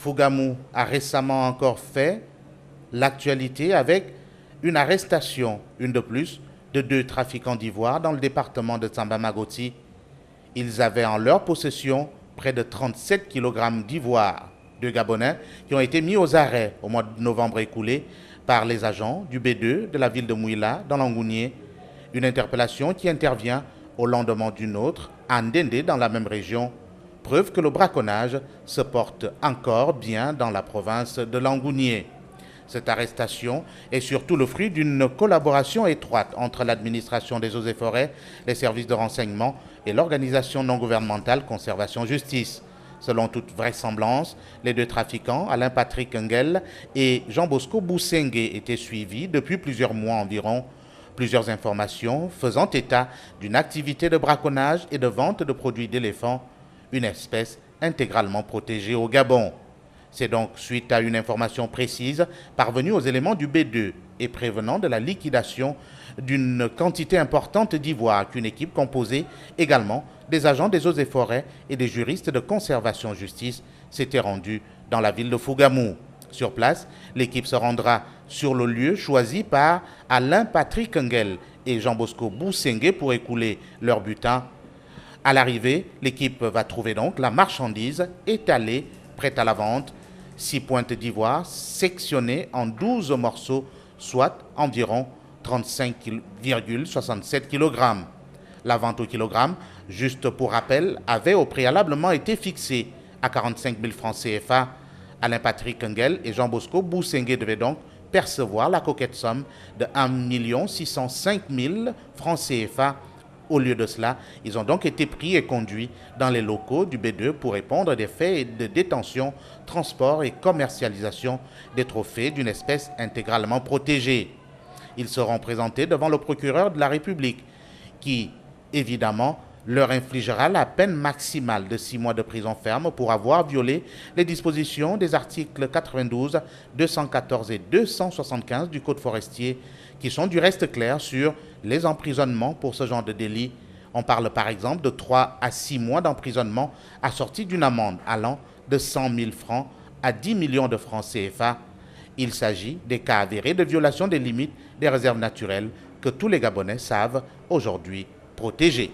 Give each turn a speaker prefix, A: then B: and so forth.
A: Fougamou a récemment encore fait l'actualité avec une arrestation, une de plus, de 2 trafiquants d'ivoire dans le département de Tsamba-Magoti. Ils avaient en leur possession près de 37 kg d'ivoire, 2 Gabonais qui ont été mis aux arrêts au mois de novembre écoulé par les agents du B2 de la ville de Mouila dans l'Angounié. Une interpellation qui intervient au lendemain d'une autre à Ndende dans la même région. Preuve que le braconnage se porte encore bien dans la province de l'Angounié. Cette arrestation est surtout le fruit d'une collaboration étroite entre l'administration des eaux et forêts, les services de renseignement et l'organisation non gouvernementale Conservation Justice. Selon toute vraisemblance, les 2 trafiquants, Alain Patrick Ngel et Jean-Bosco Bousengue, étaient suivis depuis plusieurs mois environ. Plusieurs informations faisant état d'une activité de braconnage et de vente de produits d'éléphant, une espèce intégralement protégée au Gabon. C'est donc suite à une information précise parvenue aux éléments du B2 et prévenant de la liquidation d'une quantité importante d'ivoire qu'une équipe composée également des agents des eaux et forêts et des juristes de conservation justice s'était rendue dans la ville de Fougamou. Sur place, l'équipe se rendra sur le lieu choisi par Alain Patrick Ngel et Jean-Bosco Bousengue pour écouler leur butin. À l'arrivée, l'équipe va trouver donc la marchandise étalée, prête à la vente, 6 pointes d'ivoire sectionnées en 12 morceaux, soit environ 35,67 kg. La vente au kilogramme, juste pour rappel, avait au préalablement été fixée à 45 000 francs CFA. Alain Patrick Ngel et Jean-Bosco Bousengue devaient donc percevoir la coquette somme de 1 605 000 francs CFA. Au lieu de cela, ils ont donc été pris et conduits dans les locaux du B2 pour répondre à des faits de détention, transport et commercialisation des trophées d'une espèce intégralement protégée. Ils seront présentés devant le procureur de la République qui, évidemment, leur infligera la peine maximale de 6 mois de prison ferme pour avoir violé les dispositions des articles 92, 214 et 275 du Code forestier, qui sont du reste clairs sur les emprisonnements pour ce genre de délit. On parle par exemple de 3 à 6 mois d'emprisonnement assortis d'une amende allant de 100 000 francs à 10 millions de francs CFA. Il s'agit des cas avérés de violation des limites des réserves naturelles que tous les Gabonais savent aujourd'hui protéger.